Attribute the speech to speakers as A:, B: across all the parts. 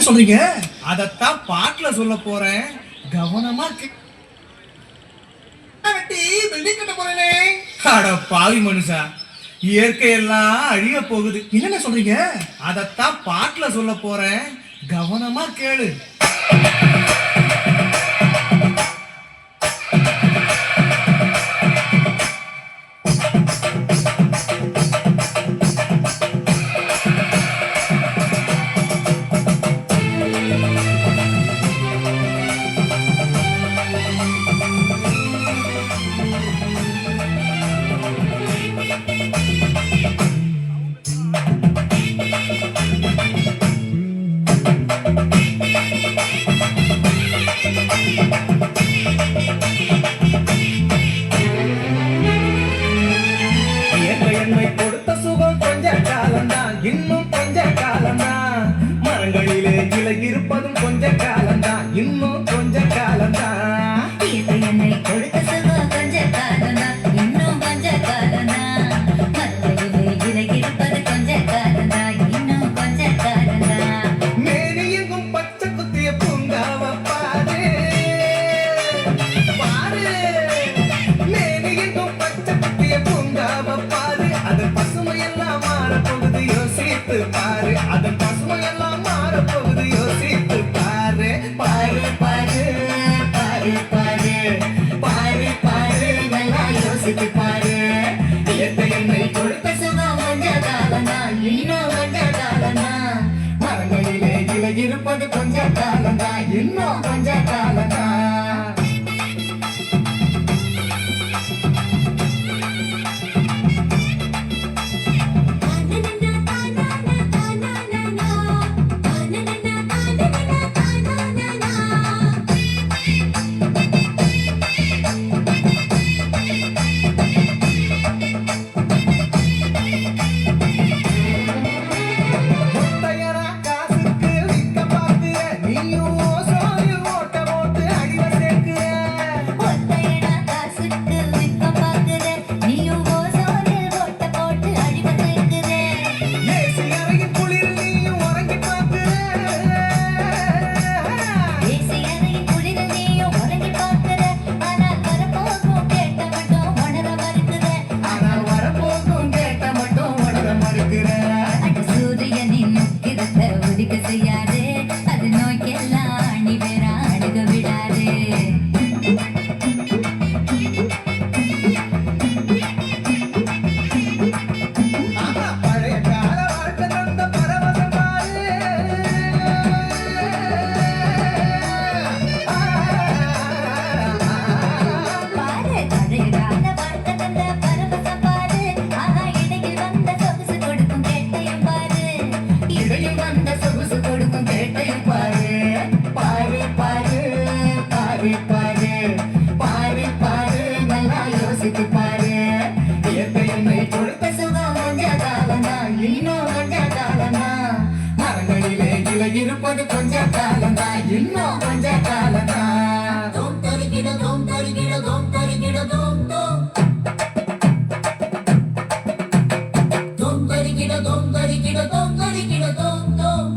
A: சொல்றீங்க? அதத்தான் பாட்டுல சொல்ல போறேன், கவனமா வெட்டி பில்டிங் கட்ட போறேனே. அட பாவி மனுஷா, இயற்கையெல்லாம் அழிய போகுது. என்னென்ன சொல்றீங்க? அதத்தான் பாட்டுல சொல்ல போறேன், கவனமா கேளு. இன்னும் கொஞ்ச காலம்தான், மரங்களிலே இலை இருப்பதும் கொஞ்ச காலம்தான், இன்னும் கொஞ்ச காலம்தான்.
B: என்னை கொடுத்த சுகம் கொஞ்ச காலம்தான், இன்னும் கொஞ்ச காலம்தான், மரங்களிலே இலை இருப்பது கொஞ்ச காலம்தான், இன்னும் கொஞ்ச காலம்தான்.
A: மேனி எங்கும் பச்சை குத்திய பூங்காவ பாரு பாரு, மேனி எங்கும் பச்சை குத்திய பூங்காவ பாரு, அது பசுமையெல்லாம் மாறப்போகுது, யோசித்து பாரு, அதன் பசுமையெல்லாம் மாறப்போகுது, யோசித்து பாரு. பாரு பாரு பாரு பாரு பாரு பாரு, நல்லா யோசித்து பாரு. இயற்கை என்னை கொடுத்த சுகம் கொஞ்ச காலம்தான், இன்னும் கொஞ்ச காலம்தான், மரங்களிலே இலை இருப்பது கொஞ்ச காலம்தான், இன்னும் கொஞ்ச காலம்தான். இருப்பது கொஞ்ச காலம்தான், இன்னும் கொஞ்ச காலம்தான். தோம் தருகிட தோம் தருகிட தோம் தருகிட தோம் தோம் தோம் தருகிட தோம் தருகிட தோம் தருகிட தோம் தோம்.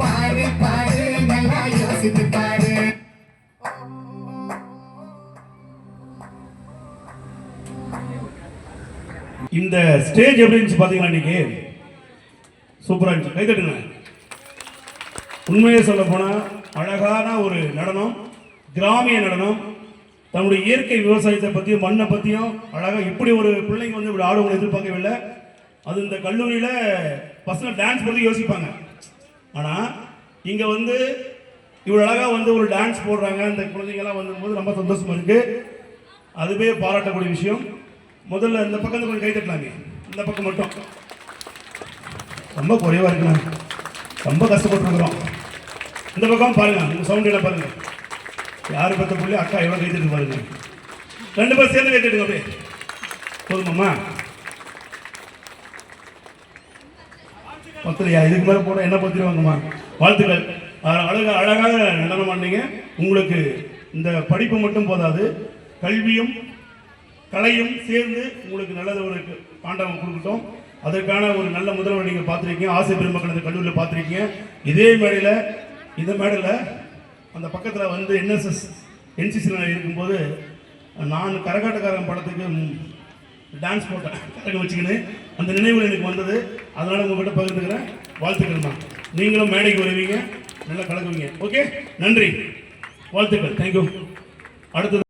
B: பாரு பாரு நல்லா யோசித்து பாரு.
C: இந்த ஸ்டேஜ் எப்படி இருந்துச்சு பார்த்தீங்களா இன்னைக்கு? சூப்பராக இருந்துச்சு, கை தட்டுங்க. உண்மையை சொல்ல போனால் அழகான ஒரு நடனம், கிராமிய நடனம். தன்னுடைய இயற்கை விவசாயத்தை பற்றியும் மண்ணை பற்றியும் அழகாக இப்படி ஒரு பிள்ளைங்க வந்து இப்படி ஆடுவங்களை எதிர்பார்க்கவில்லை. அது இந்த கல்லூரியில் பசங்க டான்ஸ் பற்றி யோசிப்பாங்க. ஆனால் இங்கே வந்து இவ்வளோ அழகாக வந்து ஒரு டான்ஸ் போடுறாங்க. இந்த குழந்தைங்கள்லாம் வந்தபோது ரொம்ப சந்தோஷமாக இருக்குது. அதுவே பாராட்டக்கூடிய விஷயம். முதல்ல இந்த பக்கம் கொஞ்சம் கை தட்டலாங்க. இந்த பக்கம் மட்டும் ரொம்ப குறைவாக இருக்குண்ணா, ரொம்ப கஷ்டப்பட்டுருக்குறோம். இந்த பக்கம் பாருங்க, உங்கள் சவுண்ட் எல்லாம் பாருங்க. யாரு பத்த புள்ளி அக்கா எவ்வளோ கை தட்டு பாருங்க. 2 பேர் சேர்ந்து கை தட்டுங்க. அப்படியே போதுமாம்மா? பத்திரியா இதுக்கு மேலே போட என்ன பத்திரிவாங்கம்மா? வாழ்த்துக்கள். அழகாக நடனம் பண்ணீங்க. உங்களுக்கு இந்த படிப்பு மட்டும் போதாது, கல்வியும் கலையும் சேர்ந்து உங்களுக்கு நல்லது ஒரு பாண்டவம் கொடுக்கட்டும். அதற்கான ஒரு நல்ல முதல்வர் நீங்கள் பார்த்துருக்கீங்க. ஆசை பெருமக்கள் இந்த கல்லூரியில் பார்த்துருக்கீங்க. இதே மேடையில் இந்த மேடையில் அந்த பக்கத்தில் வந்து என்சிசியில் இருக்கும்போது நான் கரகாட்டக்காரன் படத்துக்கு டான்ஸ் போட்டேன், கரகம் வச்சுக்கின்னு. அந்த நினைவுகள் எனக்கு வந்தது. அதனால் உங்கள்கிட்ட பகிர்ந்துக்கிறேன். வாழ்த்துக்கள்மா. நீங்களும் மேடைக்கு வருவீங்க, நல்லா கலக்குவீங்க. ஓகே, நன்றி, வாழ்த்துக்கள், தேங்க்யூ. அடுத்தது